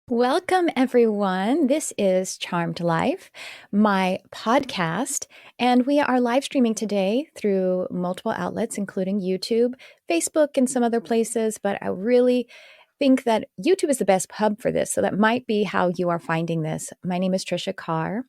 Welcome, everyone. This is Charmed Life, my podcast, and we are live streaming today through multiple outlets, including YouTube, Facebook, and some other places. But I really think that YouTube is the best hub for this, so that might be how you are finding this. My name is Tricia Carr.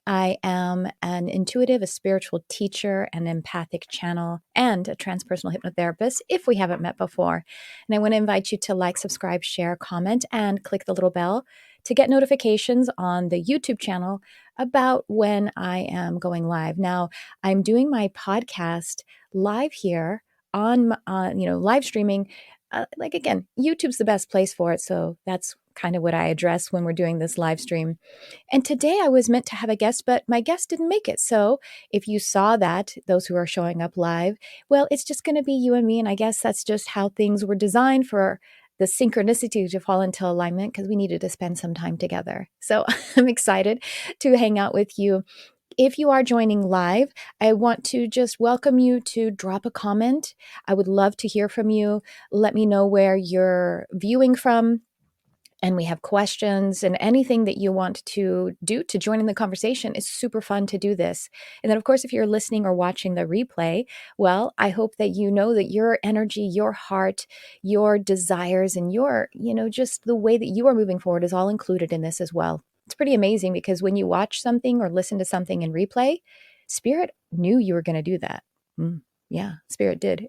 I am an intuitive, a spiritual teacher, an empathic channel, and a transpersonal hypnotherapist if we haven't met before. And I want to invite you to like, subscribe, share, comment, and click the little bell to get notifications on the YouTube channel about when I am going live. Now, I'm doing my podcast live here on, live streaming. Again, YouTube's the best place for it. So that's kind of what I address when we're doing this live stream. And today I was meant to have a guest, but my guest didn't make it. So if you saw that, those who are showing up live, well, it's just going to be you and me. And I guess that's just how things were designed for the synchronicity to fall into alignment because we needed to spend some time together. So I'm excited to hang out with you. If you are joining live, I want to just welcome you to drop a comment. I would love to hear from you. Let me know where you're viewing from. And we have questions and anything that you want to do to join in the conversation. It's super fun to do this. And then, of course, if you're listening or watching the replay, well, I hope that you know that your energy, your heart, your desires, and your, just the way that you are moving forward is all included in this as well. It's pretty amazing because when you watch something or listen to something in replay, Spirit knew you were going to do that. Yeah, Spirit did.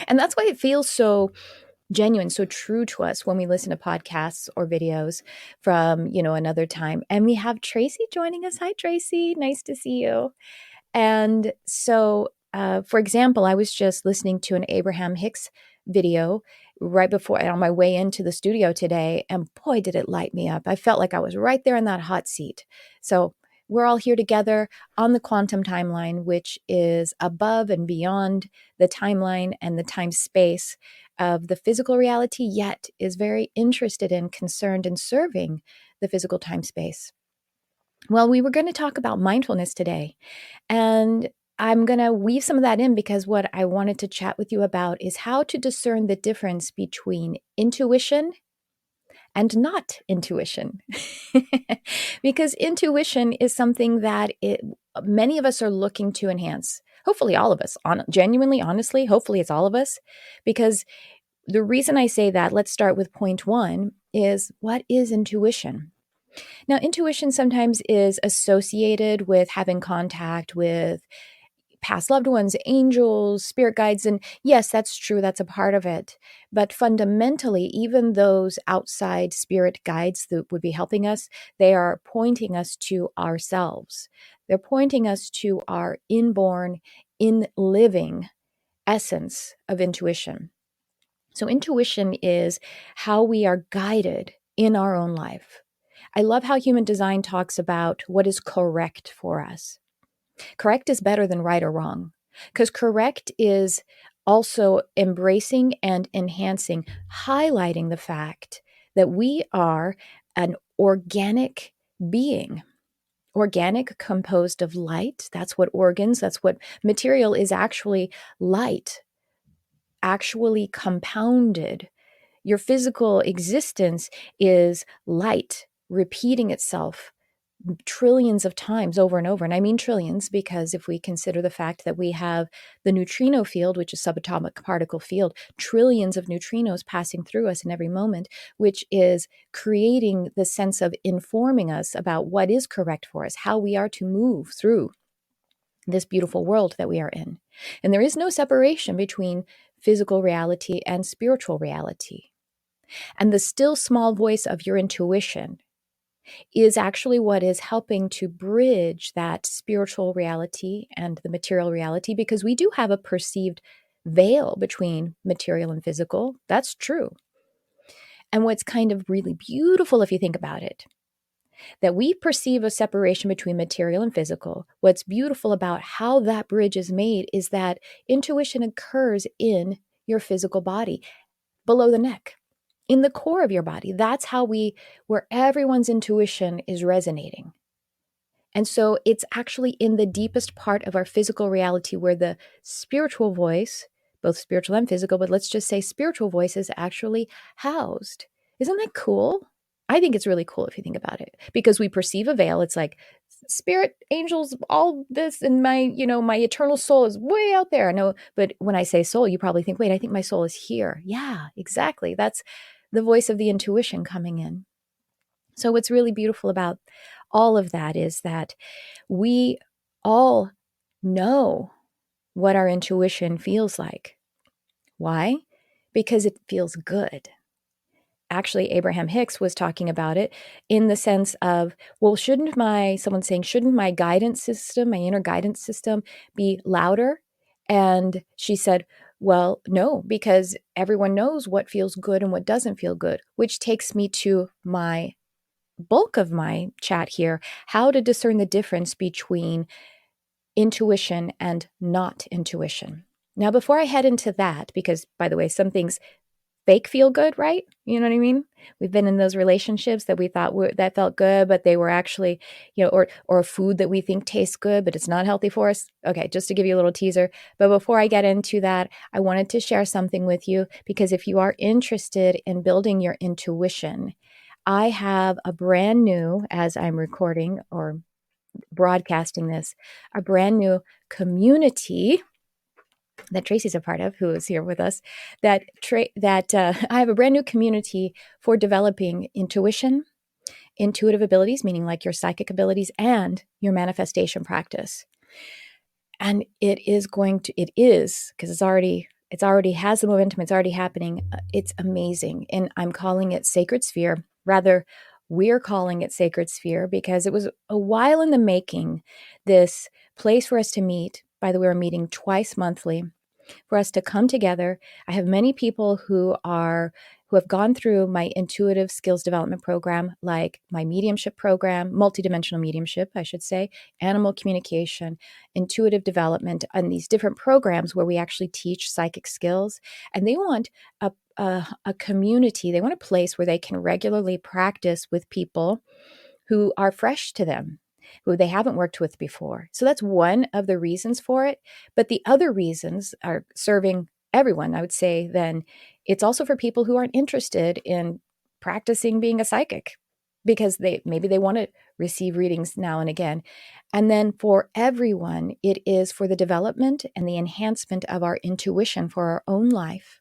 And that's why it feels so genuine, so true to us when we listen to podcasts or videos from, another time. And we have Tracy joining us. Hi, Tracy. Nice to see you. And so, for example, I was just listening to an Abraham Hicks video right before on my way into the studio today. And boy, did it light me up. I felt like I was right there in that hot seat. So we're all here together on the quantum timeline, which is above and beyond the timeline and the time space of the physical reality, yet is very interested in, concerned, and serving the physical time space. Well, we were going to talk about mindfulness today, and I'm going to weave some of that in because what I wanted to chat with you about is how to discern the difference between intuition and not intuition. Because intuition is something that many of us are looking to enhance. Hopefully all of us, genuinely, honestly, hopefully it's all of us. Because the reason I say that, let's start with point one, is what is intuition? Now, intuition sometimes is associated with having contact with past loved ones, angels, spirit guides. And yes, that's true. That's a part of it. But fundamentally, even those outside spirit guides that would be helping us, they are pointing us to ourselves. They're pointing us to our inborn, in-living essence of intuition. So intuition is how we are guided in our own life. I love how human design talks about what is correct for us. Correct is better than right or wrong, because correct is also embracing and enhancing, highlighting the fact that we are an organic being. Organic, composed of light. That's what organs, that's what material is, actually light, actually compounded. Your physical existence is light repeating itself trillions of times over and over. And I mean trillions because if we consider the fact that we have the neutrino field, which is subatomic particle field, trillions of neutrinos passing through us in every moment, which is creating the sense of informing us about what is correct for us, how we are to move through this beautiful world that we are in. And there is no separation between physical reality and spiritual reality. And the still small voice of your intuition is actually what is helping to bridge that spiritual reality and the material reality, because we do have a perceived veil between material and physical. That's true. And what's kind of really beautiful, if you think about it, that we perceive a separation between material and physical. What's beautiful about how that bridge is made is that intuition occurs in your physical body, below the neck, in the core of your body. That's where everyone's intuition is resonating. And so it's actually in the deepest part of our physical reality where the spiritual voice, both spiritual and physical, but let's just say spiritual voice, is actually housed. Isn't that cool? I think it's really cool if you think about it, because we perceive a veil. It's like spirit, angels, all this, and my eternal soul is way out there. I know, but when I say soul, you probably think, wait, I think my soul is here. Yeah, exactly. That's the voice of the intuition coming in. So what's really beautiful about all of that is that we all know what our intuition feels like. Why? Because it feels good. Actually, Abraham Hicks was talking about it in the sense of, well, shouldn't my guidance system, my inner guidance system, be louder? And she said, well, no, because everyone knows what feels good and what doesn't feel good, which takes me to my bulk of my chat here, how to discern the difference between intuition and not intuition. Now, before I head into that, because by the way, some things fake feel good, right? You know what I mean? We've been in those relationships that we thought that felt good, but they were actually, or food that we think tastes good, but it's not healthy for us. Okay, just to give you a little teaser. But before I get into that, I wanted to share something with you, because if you are interested in building your intuition, I have a brand new, as I'm recording or broadcasting this, a brand new community that Tracy's a part of, who is here with us, that I have a brand new community for developing intuition, intuitive abilities, meaning like your psychic abilities, and your manifestation practice. And it is, because it's already has the momentum, it's already happening. It's amazing. And I'm calling it Sacred Sphere. Rather, we're calling it Sacred Sphere because it was a while in the making, this place for us to meet. By the way, we're meeting twice monthly for us to come together. I have many people who have gone through my intuitive skills development program, like my mediumship program, multidimensional mediumship, I should say, animal communication, intuitive development, and these different programs where we actually teach psychic skills. And they want a community, they want a place where they can regularly practice with people who are fresh to them, who they haven't worked with before. So that's one of the reasons for it. But the other reasons are serving everyone. I would say then it's also for people who aren't interested in practicing being a psychic, because maybe they want to receive readings now and again. And then for everyone, it is for the development and the enhancement of our intuition for our own life,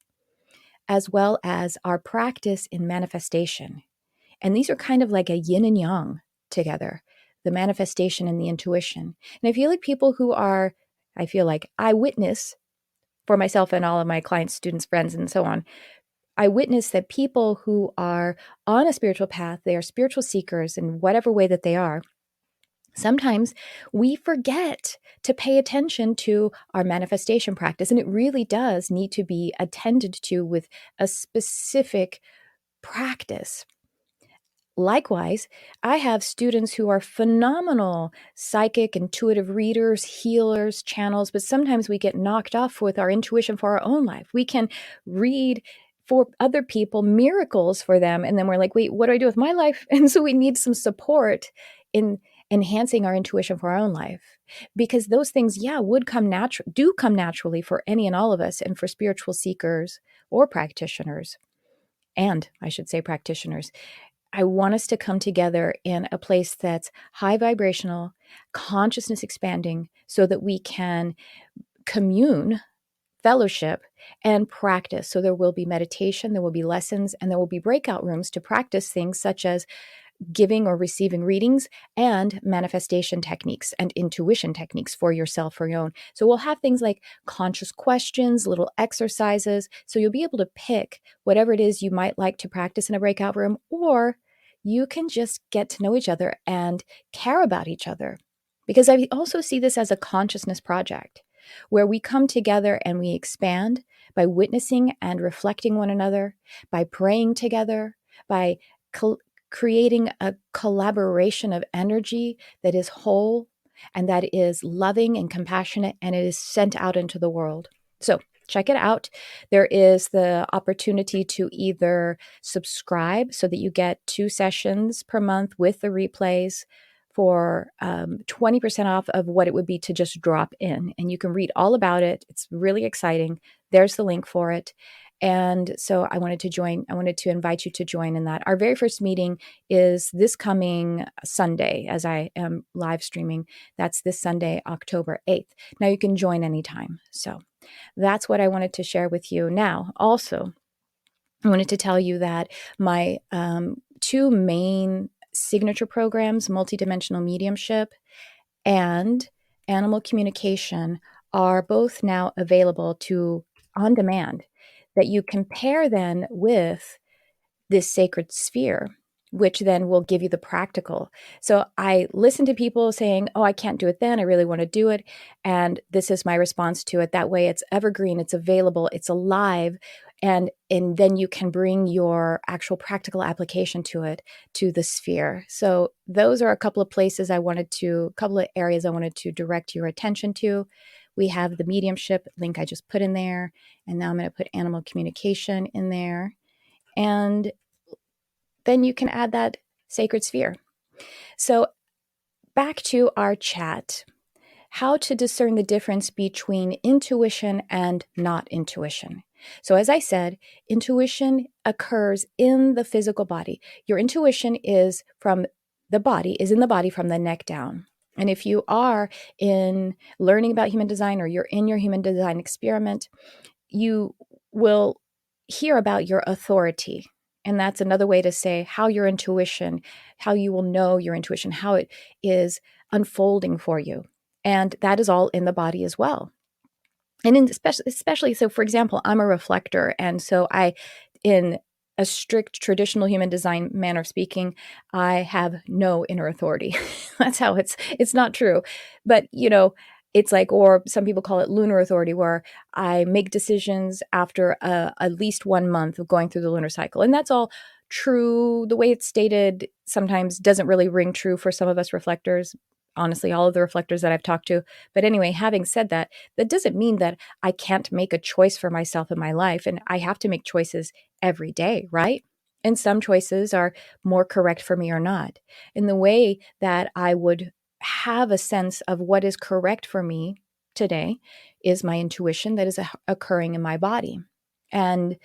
as well as our practice in manifestation. And these are kind of like a yin and yang together, the manifestation and the intuition. And I feel like I witness for myself and all of my clients, students, friends, and so on. I witness that people who are on a spiritual path, they are spiritual seekers in whatever way that they are. Sometimes we forget to pay attention to our manifestation practice, and it really does need to be attended to with a specific practice. Likewise, I have students who are phenomenal psychic, intuitive readers, healers, channels, but sometimes we get knocked off with our intuition for our own life. We can read for other people miracles for them, and then we're like, wait, what do I do with my life? And so we need some support in enhancing our intuition for our own life, because those things, do come naturally for any and all of us, and for spiritual seekers or practitioners, and I should say practitioners. I want us to come together in a place that's high vibrational, consciousness expanding, so that we can commune, fellowship, and practice. So there will be meditation, there will be lessons, and there will be breakout rooms to practice things such as giving or receiving readings, and manifestation techniques and intuition techniques for yourself, for your own. So we'll have things like conscious questions, little exercises. So you'll be able to pick whatever it is you might like to practice in a breakout room, or you can just get to know each other and care about each other. Because I also see this as a consciousness project where we come together and we expand by witnessing and reflecting one another, by praying together, by creating a collaboration of energy that is whole and that is loving and compassionate, and it is sent out into the world. So check it out. There is the opportunity to either subscribe so that you get 2 sessions per month with the replays for 20% off of what it would be to just drop in. And you can read all about it. It's really exciting. There's the link for it. And so I wanted to invite you to join in that. Our very first meeting is this coming Sunday, as I am live streaming. That's this Sunday, October 8th. Now you can join anytime. So that's what I wanted to share with you. Now, also, I wanted to tell you that my 2 main signature programs, multidimensional mediumship and animal communication, are both now available to on demand, that you can pair then with this sacred sphere, which then will give you the practical. So I listen to people saying, oh, I can't do it then. I really want to do it. And this is my response to it. That way it's evergreen, it's available, it's alive. And then you can bring your actual practical application to it, to the sphere. So those are a couple of areas I wanted to direct your attention to. We have the mediumship link I just put in there. And now I'm going to put animal communication in there. And then you can add that sacred sphere. So back to our chat. How to discern the difference between intuition and not intuition. So as I said, intuition occurs in the physical body. Your intuition is in the body from the neck down. And if you are in learning about human design, or you're in your human design experiment, you will hear about your authority. And that's another way to say how you will know your intuition, how it is unfolding for you. And that is all in the body as well. And especially, so for example, I'm a reflector. And so in a strict traditional human design manner of speaking, I have no inner authority. That's how it's not true. But, it's like, or some people call it lunar authority, where I make decisions after at least 1 month of going through the lunar cycle. And that's all true. The way it's stated sometimes doesn't really ring true for some of us reflectors. Honestly, all of the reflectors that I've talked to. But anyway, having said that, that doesn't mean that I can't make a choice for myself in my life. And I have to make choices every day, right? And some choices are more correct for me or not. In the way that I would have a sense of what is correct for me today is my intuition that is occurring in my body. And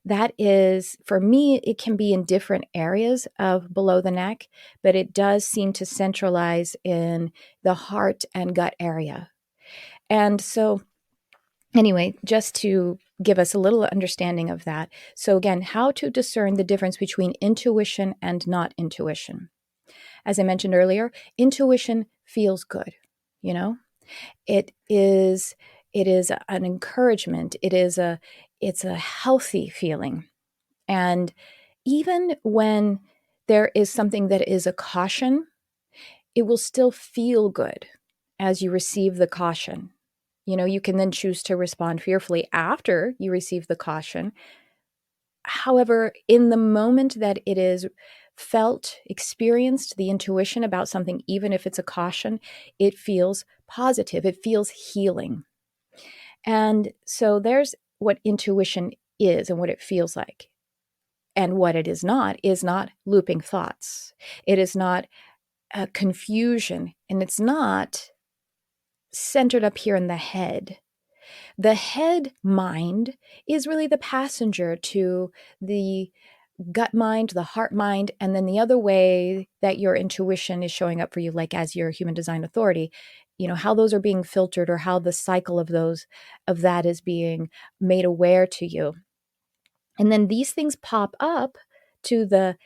that is, for me, it can be in different areas of below the neck, but it does seem to centralize in the heart and gut area. And so anyway, just to give us a little understanding of that. So again, how to discern the difference between intuition and not intuition. As I mentioned earlier, intuition feels good. It is an encouragement. It's a healthy feeling. And even when there is something that is a caution, it will still feel good as you receive the caution. You can then choose to respond fearfully after you receive the caution. However, in the moment that it is experienced, the intuition about something, even if it's a caution, it feels positive. It feels healing. And so there's what intuition is and what it feels like. And what it is not looping thoughts. It is not confusion, and it's not centered up here in the head. The head mind is really the passenger to the gut mind, the heart mind, and then the other way that your intuition is showing up for you, like as your human design authority, how those are being filtered, or how the cycle of that is being made aware to you. And then these things pop up to the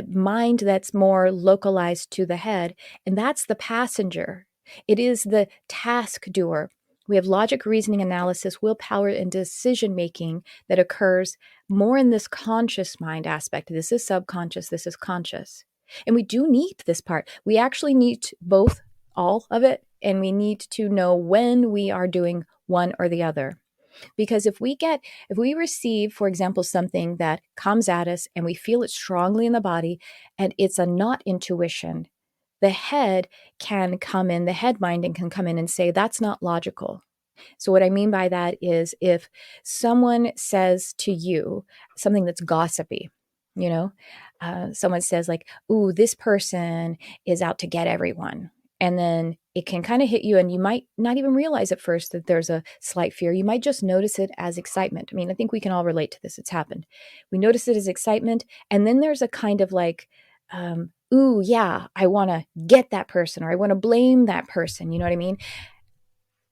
mind that's more localized to the head, and that's the passenger. It is the task doer. We have logic, reasoning, analysis, willpower, and decision-making that occurs more in this conscious mind aspect. This is subconscious, this is conscious. And we do need this part. We actually need all of it, and we need to know when we are doing one or the other. Because if we receive, for example, something that comes at us and we feel it strongly in the body and it's a not intuition, the head can come in, the head mind and can come in and say, that's not logical. So what I mean by that is if someone says to you something that's gossipy, you know, someone says like, ooh, this person is out to get everyone. And then it can kind of hit you and you might not even realize at first that there's a slight fear. You might just notice it as excitement. I mean, I think we can all relate to this. It's happened. We notice it as excitement. And then there's a kind of like, ooh, yeah, I want to get that person or I want to blame that person. You know what I mean?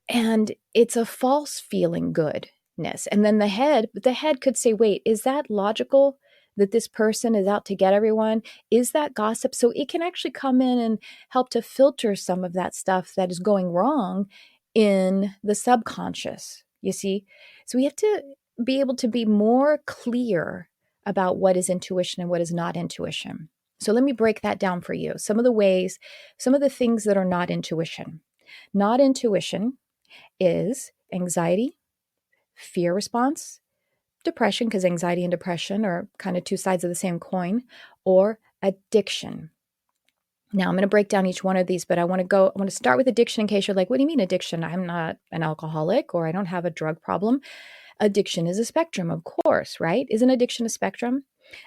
And it's a false feeling goodness. And then the head could say, wait, is that logical that this person is out to get everyone? Is that gossip? So it can actually come in and help to filter some of that stuff that is going wrong in the subconscious, you see? So we have to be able to be more clear about what is intuition and what is not intuition. So let me break that down for you. Some of the things that are not intuition. Not intuition is anxiety, fear response, depression, because anxiety and depression are kind of two sides of the same coin, or addiction. Now, I'm going to break down each one of these, but I want to start with addiction in case you're like, what do you mean addiction? I'm not an alcoholic or I don't have a drug problem. Addiction is a spectrum, of course, right? Isn't addiction a spectrum?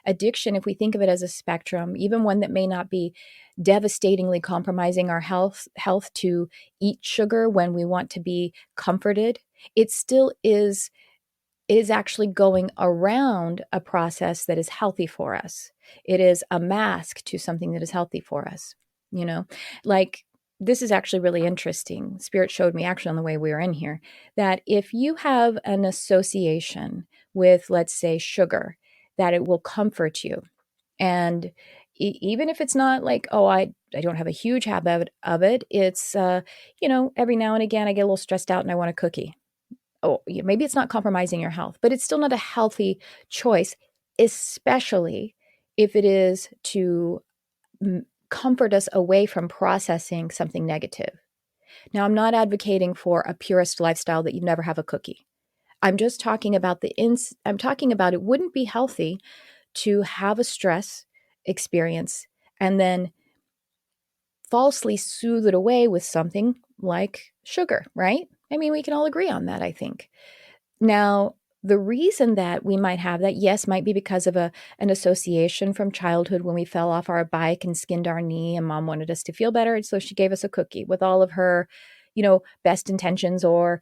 Addiction, if we think of it as a spectrum, even one that may not be devastatingly compromising our health to eat sugar when we want to be comforted, it still is actually going around a process that is healthy for us. It is a mask to something that is healthy for us. You know, like this is actually really interesting. Spirit showed me actually on the way we were in here that if you have an association with, let's say, sugar, that it will comfort you. And even if it's not like, oh, I don't have a huge habit of it, it's, every now and again I get a little stressed out and I want a cookie. Oh, maybe it's not compromising your health, but it's still not a healthy choice, especially if it is to comfort us away from processing something negative. Now, I'm not advocating for a purist lifestyle that you never have a cookie. I'm just talking about I'm talking about it wouldn't be healthy to have a stress experience and then falsely soothe it away with something like sugar, right? I mean, we can all agree on that, I think. Now, the reason that we might have that, yes, might be because of an association from childhood when we fell off our bike and skinned our knee and mom wanted us to feel better. And so she gave us a cookie with all of her, best intentions, or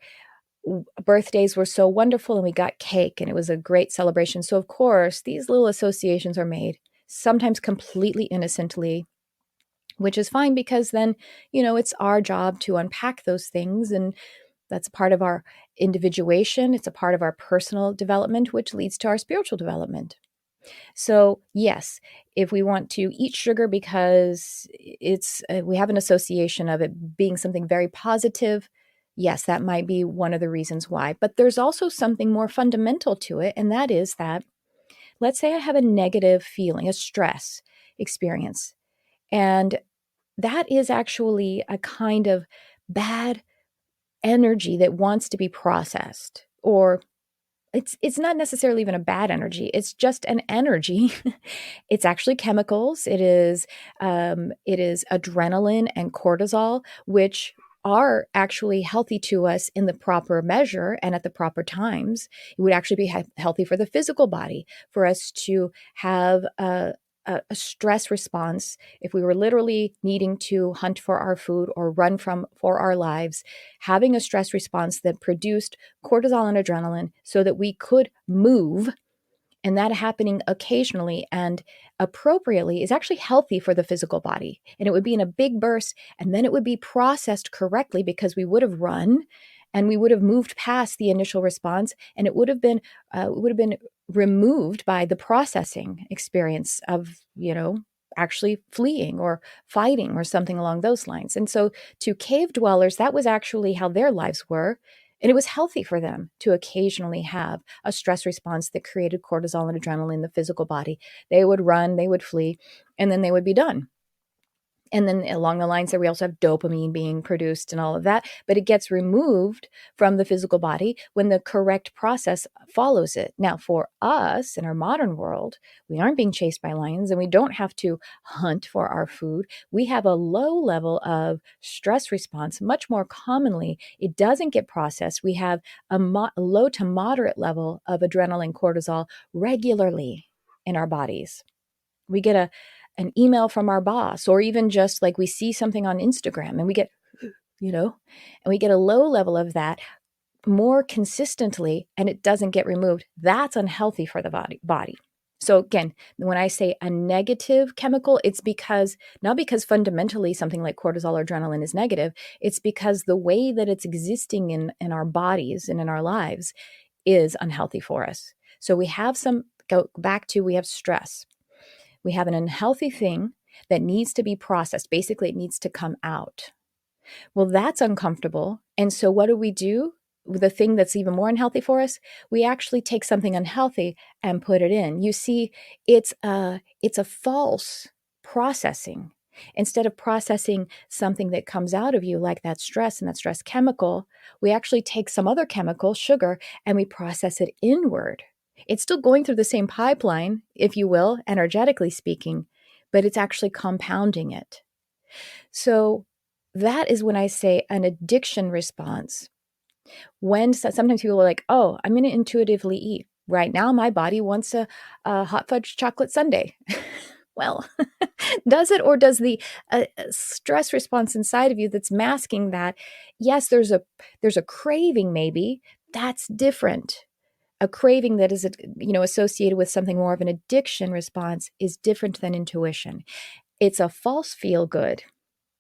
birthdays were so wonderful and we got cake and it was a great celebration. So of course, these little associations are made, sometimes completely innocently, which is fine because then, it's our job to unpack those things, and that's a part of our individuation. It's a part of our personal development, which leads to our spiritual development. So yes, if we want to eat sugar because we have an association of it being something very positive, yes, that might be one of the reasons why. But there's also something more fundamental to it, and that is that, let's say I have a negative feeling, a stress experience, and that is actually a kind of bad energy that wants to be processed, or it's not necessarily even a bad energy, it's just an energy. It's actually chemicals. It is adrenaline and cortisol, which are actually healthy to us in the proper measure and at the proper times. It would actually be healthy for the physical body, for us to have a stress response if we were literally needing to hunt for our food or run for our lives. Having a stress response that produced cortisol and adrenaline so that we could move, and that happening occasionally and appropriately, is actually healthy for the physical body. And it would be in a big burst, and then it would be processed correctly because we would have run and we would have moved past the initial response, and it would have been removed by the processing experience of, actually fleeing or fighting or something along those lines. And so to cave dwellers, that was actually how their lives were. And it was healthy for them to occasionally have a stress response that created cortisol and adrenaline in the physical body. They would run, they would flee, and then they would be done. And then along the lines there, we also have dopamine being produced and all of that, but it gets removed from the physical body when the correct process follows it. Now, for us in our modern world, we aren't being chased by lions and we don't have to hunt for our food. We have a low level of stress response. Much more commonly, it doesn't get processed. We have a low to moderate level of adrenaline, cortisol regularly in our bodies. We get an email from our boss, or even just like we see something on Instagram and we get, and we get a low level of that more consistently and it doesn't get removed. That's unhealthy for the body. So again, when I say a negative chemical, it's not because fundamentally something like cortisol or adrenaline is negative. It's because the way that it's existing in our bodies and in our lives is unhealthy for us. So we have we have stress. We have an unhealthy thing that needs to be processed. Basically, it needs to come out. Well, that's uncomfortable. And so what do? The thing that's even more unhealthy for us, we actually take something unhealthy and put it in. You see, it's a false processing. Instead of processing something that comes out of you, like that stress and that stress chemical, we actually take some other chemical, sugar, and we process it inward. It's still going through the same pipeline, if you will, energetically speaking, but it's actually compounding it. So that is when I say an addiction response. When sometimes people are like, oh, I'm going to intuitively eat. Right now, my body wants a hot fudge chocolate sundae. Well, does it, or does the stress response inside of you that's masking that? Yes, there's a craving maybe. That's different. A craving that is associated with something more of an addiction response is different than intuition. It's a false feel good,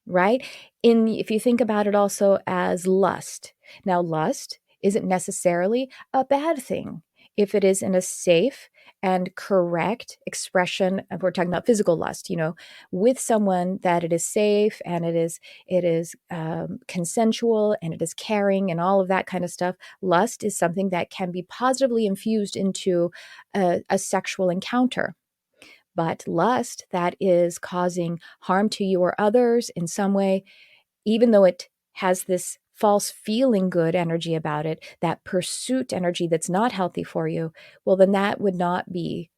right? If you think about it also as lust. Now, lust isn't necessarily a bad thing if it is in a safe and correct expression. We're talking about physical lust, with someone that it is safe and it is consensual and it is caring and all of that kind of stuff. Lust is something that can be positively infused into a sexual encounter. But lust that is causing harm to you or others in some way, even though it has this false feeling good energy about it, that pursuit energy that's not healthy for you, well, then that would not be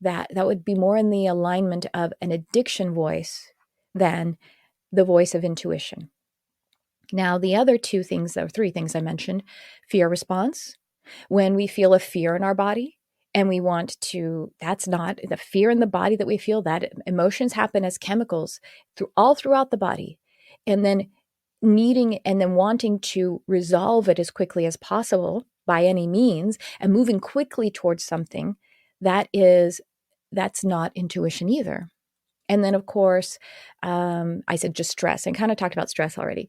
that. That would be more in the alignment of an addiction voice than the voice of intuition. Now, the other three things I mentioned, fear response, when we feel a fear in our body, and we want to, that's not the fear in the body that we feel, that emotions happen as chemicals all throughout the body. And then wanting to resolve it as quickly as possible by any means and moving quickly towards something that's not intuition either. And then, of course, I said just stress and kind of talked about stress already.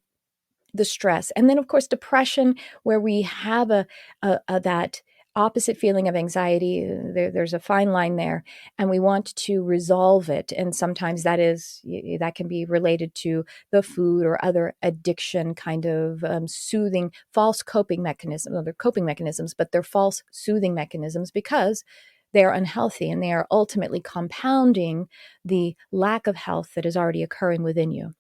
The stress. And then, of course, depression, where we have that opposite feeling of anxiety. There's a fine line there, and we want to resolve it. And sometimes that can be related to the food or other addiction kind of soothing, false coping mechanisms. Well, they're coping mechanisms, but they're false soothing mechanisms because they are unhealthy and they are ultimately compounding the lack of health that is already occurring within you.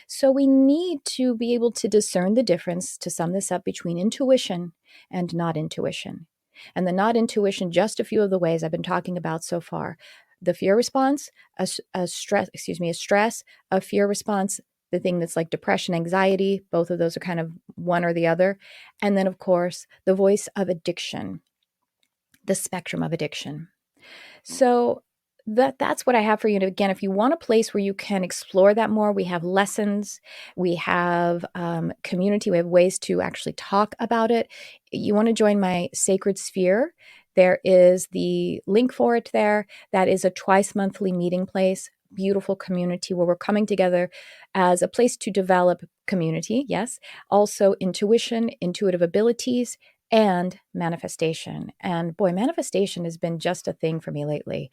So we need to be able to discern the difference, to sum this up, between intuition and not intuition. And the not intuition, just a few of the ways I've been talking about so far. The fear response, a stress, a fear response, the thing that's like depression, anxiety, both of those are kind of one or the other. And then, of course, the voice of addiction, the spectrum of addiction. So that's what I have for you. And again, if you want a place where you can explore that more, we have lessons, we have community, we have ways to actually talk about it. You want to join my Sacred Sphere, there is the link for it there. That is a twice monthly meeting place, beautiful community where we're coming together as a place to develop community, yes, also intuition, intuitive abilities, and manifestation. And boy, manifestation has been just a thing for me lately.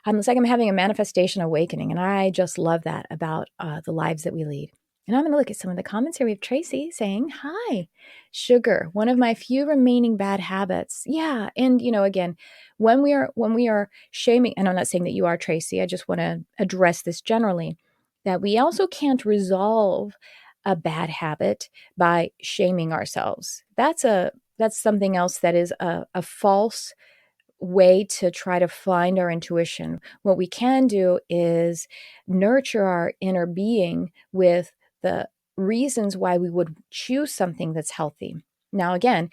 It's like I'm having a manifestation awakening, and I just love that about the lives that we lead. And I'm going to look at some of the comments here. We have Tracy saying, hi, sugar, one of my few remaining bad habits. Yeah. And, again, when we are shaming, and I'm not saying that you are, Tracy, I just want to address this generally. that we also can't resolve a bad habit by shaming ourselves. That's something else that is a false way to try to find our intuition. What we can do is nurture our inner being with the reasons why we would choose something that's healthy. Now, again,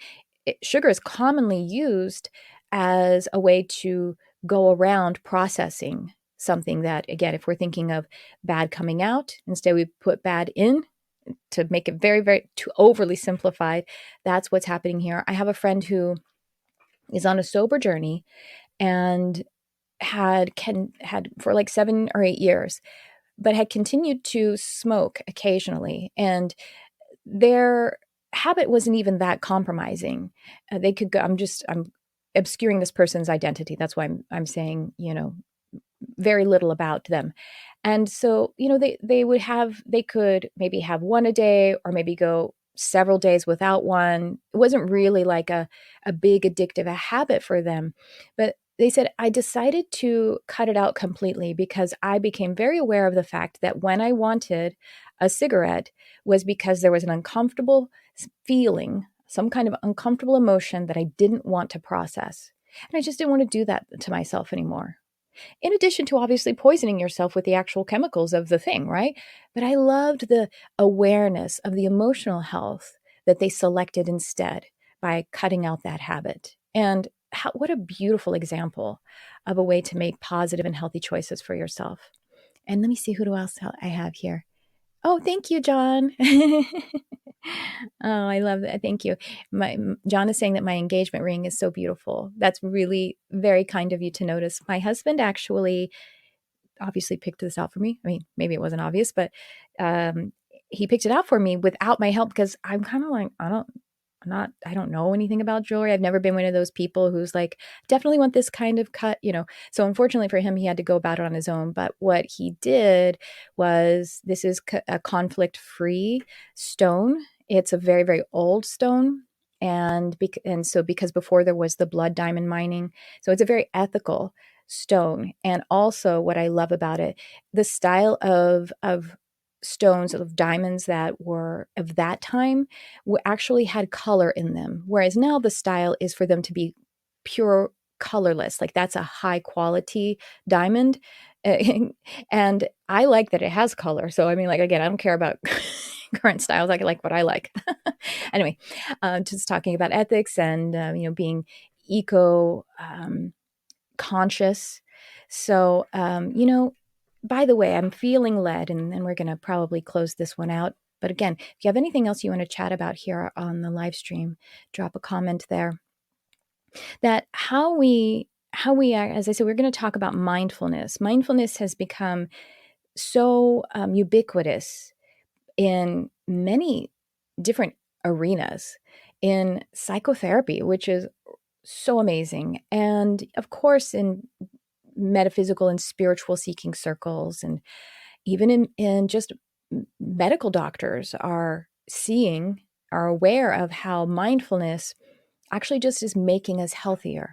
sugar is commonly used as a way to go around processing something that, again, if we're thinking of bad coming out, instead we put bad in to make it very, very too overly simplified. That's what's happening here. I have a friend who is on a sober journey and had for like 7 or 8 years, but had continued to smoke occasionally, and their habit wasn't even that compromising. They could go. I'm obscuring this person's identity. That's why I'm saying, very little about them. And so, they could maybe have one a day or maybe go several days without one. It wasn't really like a big addictive a habit for them. But they said, I decided to cut it out completely because I became very aware of the fact that when I wanted a cigarette was because there was an uncomfortable feeling, some kind of uncomfortable emotion that I didn't want to process. And I just didn't want to do that to myself anymore, in addition to obviously poisoning yourself with the actual chemicals of the thing, right? But I loved the awareness of the emotional health that they selected instead by cutting out that habit. And what a beautiful example of a way to make positive and healthy choices for yourself. And let me see, who else I have here. Oh, thank you, John. Oh, I love that. Thank you. John is saying that my engagement ring is so beautiful. That's really very kind of you to notice. My husband actually obviously picked this out for me. I mean, maybe it wasn't obvious, but he picked it out for me without my help because I'm kind of like, I don't know anything about jewelry. I've never been one of those people who's like, definitely want this kind of cut. So unfortunately for him, he had to go about it on his own. But what he did was, this is a conflict-free stone. It's a very, very old stone. And so because before there was the blood diamond mining, so it's a very ethical stone. And also what I love about it, the style of stones, of diamonds that were of that time, actually had color in them, whereas now the style is for them to be pure colorless. Like, that's a high quality diamond. And I like that it has color. So I mean, like, again, I don't care about current styles. I like what I like. Anyway, just talking about ethics and being eco conscious. So by the way, I'm feeling led, and we're going to probably close this one out. But again, if you have anything else you want to chat about here on the live stream, drop a comment there. That how we as I said, we're going to talk about mindfulness. Mindfulness has become so ubiquitous in many different arenas, in psychotherapy, which is so amazing, and of course in metaphysical and spiritual seeking circles, and even in just medical doctors are aware of how mindfulness actually just is making us healthier.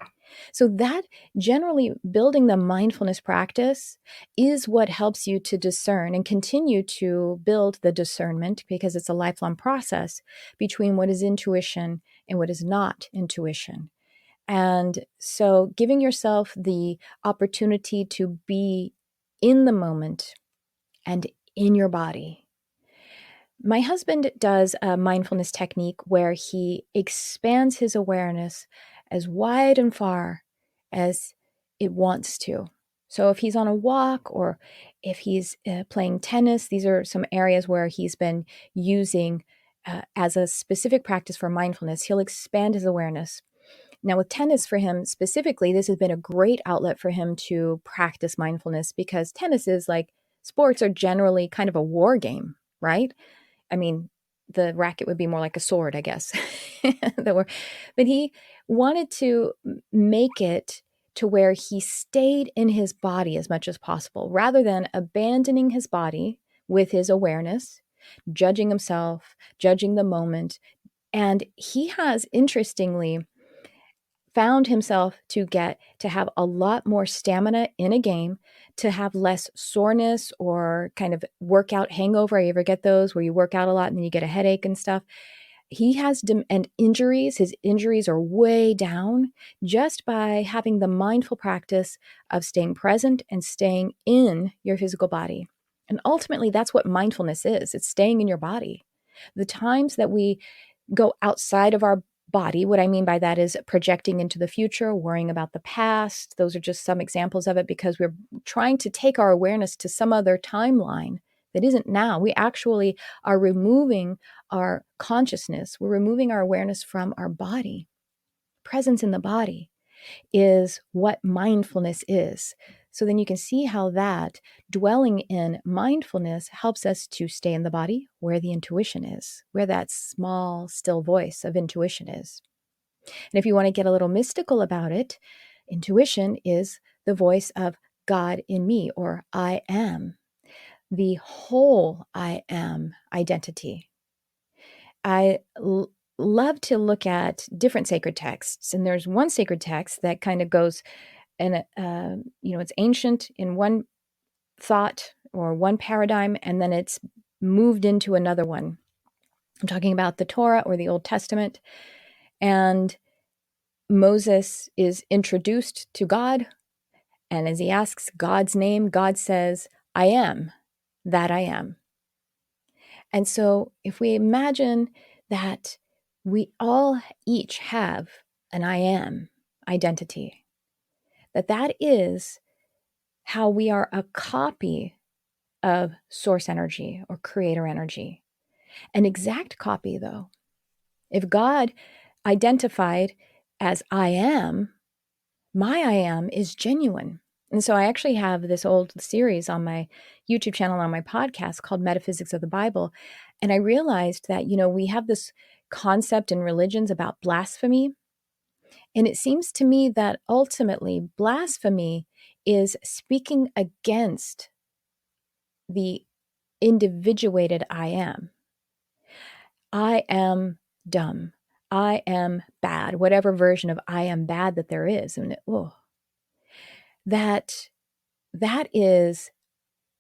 So that, generally, building the mindfulness practice is what helps you to discern and continue to build the discernment, because it's a lifelong process between what is intuition and what is not intuition. And so giving yourself the opportunity to be in the moment and in your body. My husband does a mindfulness technique where he expands his awareness as wide and far as it wants to. So if he's on a walk, or if he's playing tennis, these are some areas where he's been using as a specific practice for mindfulness. He'll expand his awareness. Now, with tennis for him specifically, this has been a great outlet for him to practice mindfulness, because tennis is like, sports are generally kind of a war game, right? I mean, the racket would be more like a sword, I guess. But he wanted to make it to where he stayed in his body as much as possible, rather than abandoning his body with his awareness, judging himself, judging the moment. And he has, interestingly, found himself to have a lot more stamina in a game, to have less soreness or kind of workout hangover. You ever get those where you work out a lot and then you get a headache and stuff? He has and injuries. His injuries are way down just by having the mindful practice of staying present and staying in your physical body. And ultimately, that's what mindfulness is. It's staying in your body. The times that we go outside of our body, what I mean by that is projecting into the future, worrying about the past. Those are just some examples of it, because we're trying to take our awareness to some other timeline that isn't now. We actually are removing our consciousness. We're removing our awareness from our body. Presence in the body is what mindfulness is. So then you can see how that dwelling in mindfulness helps us to stay in the body where the intuition is, where that small, still voice of intuition is. And if you want to get a little mystical about it, intuition is the voice of God in me, or I am, the whole I am identity. I love to look at different sacred texts, and there's one sacred text that kind of goes, and it's ancient in one thought or one paradigm, and then it's moved into another one. I'm talking about the Torah or the Old Testament, and Moses is introduced to God, and as he asks God's name, God says, I am that I am. And so if we imagine that we all each have an I am identity, that is how we are a copy of source energy or creator energy. An exact copy, though. If God identified as I am, my I am is genuine. And so I actually have this old series on my YouTube channel, on my podcast, called Metaphysics of the Bible. And I realized that, we have this concept in religions about blasphemy. And it seems to me that ultimately blasphemy is speaking against the individuated I am. I am dumb. I am bad, whatever version of I am bad that there is. And that is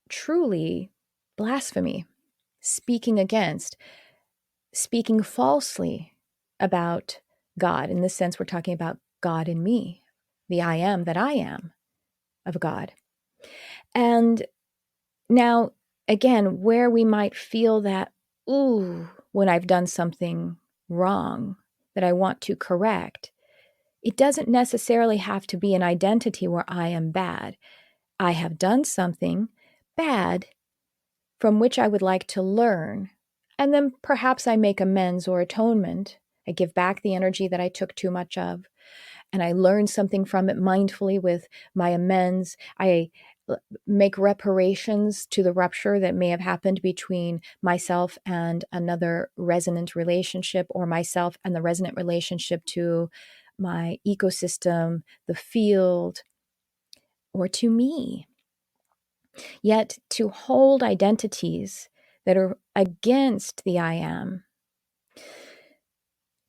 truly blasphemy, speaking against, speaking falsely about God. In this sense, we're talking about God in me, the I am that I am of God. And now, again, where we might feel that, when I've done something wrong that I want to correct, it doesn't necessarily have to be an identity where I am bad. I have done something bad from which I would like to learn, and then perhaps I make amends or atonement. I give back the energy that I took too much of, and I learn something from it mindfully with my amends. I make reparations to the rupture that may have happened between myself and another resonant relationship, or myself and the resonant relationship to my ecosystem, the field, or to me. Yet to hold identities that are against the I am,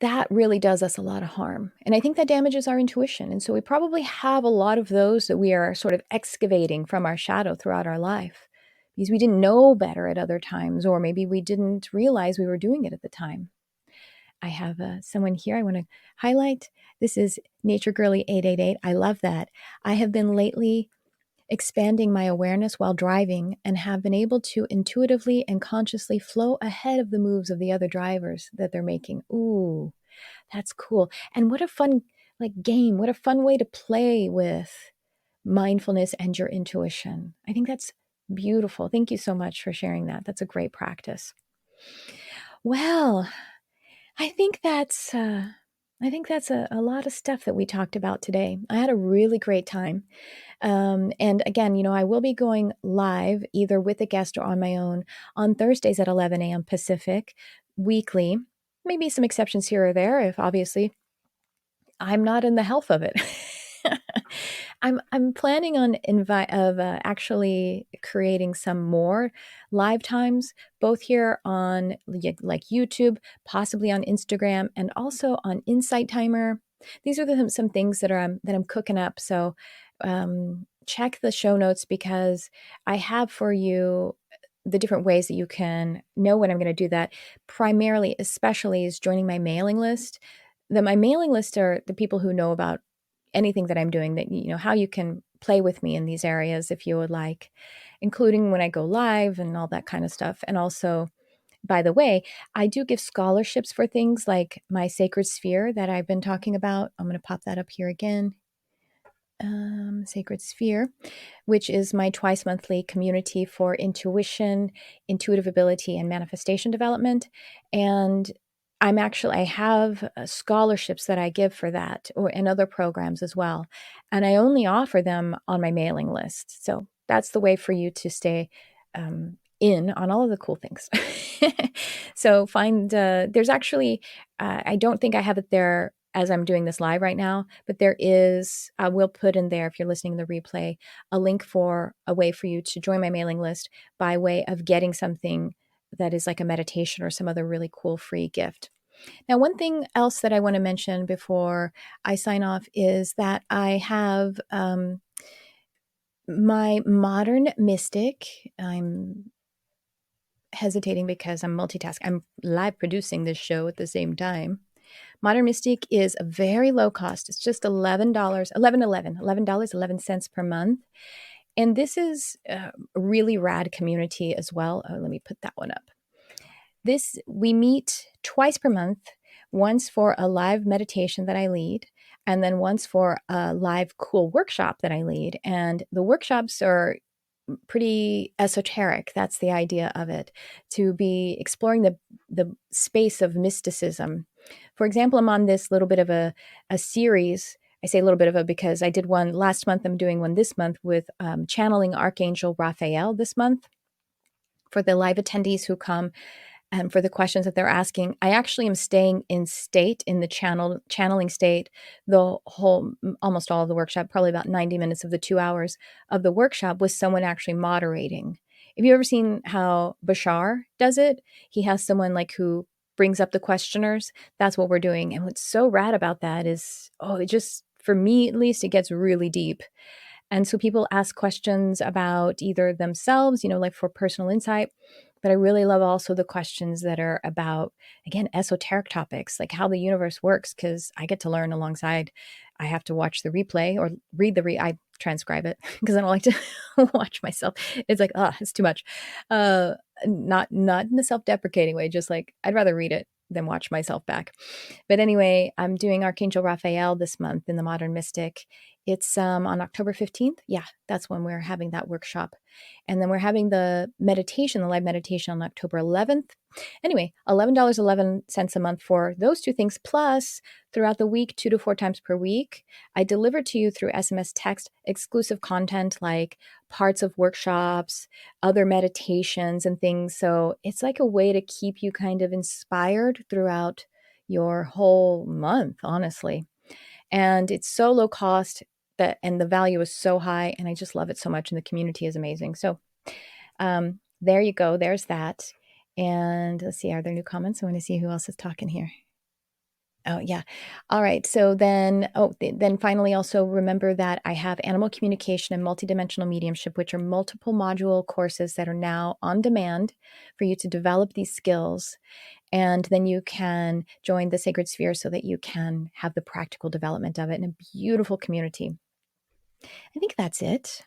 that really does us a lot of harm. And I think that damages our intuition. And so we probably have a lot of those that we are sort of excavating from our shadow throughout our life, because we didn't know better at other times, or maybe we didn't realize we were doing it at the time. I have someone here I want to highlight. This is Nature Girly 888. I love that. I have been lately expanding my awareness while driving, and have been able to intuitively and consciously flow ahead of the moves of the other drivers that they're making. Ooh, that's cool. And what a fun game. What a fun way to play with mindfulness and your intuition. I think that's beautiful. Thank you so much for sharing that. That's a great practice. Well, I think that's a lot of stuff that we talked about today. I had a really great time. And again, I will be going live either with a guest or on my own on Thursdays at 11 a.m. Pacific weekly. Maybe some exceptions here or there, if obviously I'm not in the health of it. I'm planning on actually creating some more live times, both here on like YouTube, possibly on Instagram, and also on Insight Timer. these are some things that I'm cooking up. So check the show notes, because I have for you the different ways that you can know when I'm going to do that. Primarily, especially, is joining my mailing list. My mailing list are the people who know about anything that I'm doing, that, how you can play with me in these areas if you would like, including when I go live and all that kind of stuff. And also, by the way, I do give scholarships for things like my sacred sphere that I've been talking about. I'm going to pop that up here again. Sacred Sphere, which is my twice monthly community for intuition, intuitive ability, and manifestation development. And I have scholarships that I give for that, and other programs as well. And I only offer them on my mailing list. So that's the way for you to stay in on all of the cool things. So there's actually, I don't think I have it there as I'm doing this live right now, but there is, I will put in there, if you're listening to the replay, a link for a way for you to join my mailing list by way of getting something that is like a meditation or some other really cool free gift. Now, one thing else that I want to mention before I sign off is that I have my modern mystic. I'm hesitating because I'm multitasking. I'm live producing this show at the same time. Modern Mystic is a very low cost. It's just $11.11 per month. And this is a really rad community as well. Oh, let me put that one up. We meet twice per month, once for a live meditation that I lead, and then once for a live cool workshop that I lead. And the workshops are pretty esoteric. That's the idea of it, to be exploring the space of mysticism. For example, I'm on this little bit of a series. I say a little bit of a because I did one last month. I'm doing one this month with channeling Archangel Raphael this month for the live attendees who come. And for the questions that they're asking, I actually am staying in the channeling state, almost all of the workshop, probably about 90 minutes of the 2 hours of the workshop, with someone actually moderating. Have you ever seen how Bashar does it? He has someone like who brings up the questioners. That's what we're doing. And what's so rad about that is, it just, for me at least, it gets really deep. And so people ask questions about either themselves, like for personal insight. But I really love also the questions that are about, again, esoteric topics, like how the universe works, because I get to learn alongside. I have to watch the replay or read I transcribe it because I don't like to watch myself. It's like, it's too much. Not in a self-deprecating way, just like I'd rather read it than watch myself back. But anyway, I'm doing Archangel Raphael this month in the Modern Mystic. It's on October 15th. Yeah, that's when we're having that workshop. And then we're having the live meditation on October 11th. Anyway, $11.11 a month for those two things. Plus, throughout the week, 2 to 4 times per week, I deliver to you through SMS text exclusive content like parts of workshops, other meditations and things. So it's like a way to keep you kind of inspired throughout your whole month, honestly. And it's so low cost and the value is so high, and I just love it so much, and the community is amazing. So there you go. There's that. And let's see, are there new comments? I want to see who else is talking here. Oh, yeah. All right. So then finally, also remember that I have animal communication and multidimensional mediumship, which are multiple module courses that are now on demand for you to develop these skills. And then you can join the Sacred Sphere so that you can have the practical development of it in a beautiful community. I think that's it.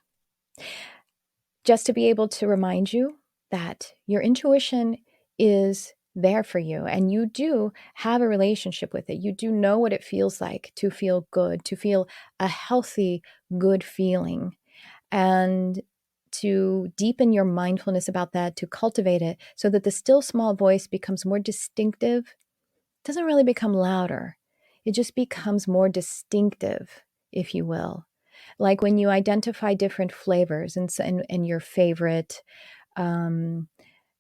Just to be able to remind you that your intuition is there for you, and you do have a relationship with it. You do know what it feels like to feel good, to feel a healthy, good feeling, and to deepen your mindfulness about that, to cultivate it so that the still small voice becomes more distinctive. It doesn't really become louder. It just becomes more distinctive, if you will. Like when you identify different flavors and your favorite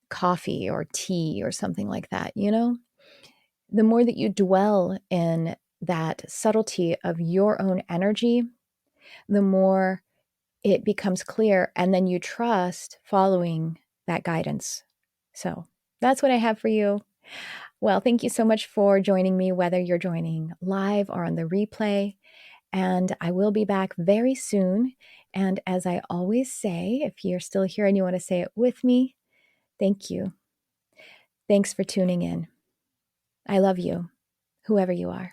coffee or tea or something like that, the more that you dwell in that subtlety of your own energy, the more it becomes clear, and then you trust following that guidance. So that's what I have for you. Well, thank you so much for joining me, whether you're joining live or on the replay. And I will be back very soon. And as I always say, if you're still here and you want to say it with me, thank you. Thanks for tuning in. I love you, whoever you are.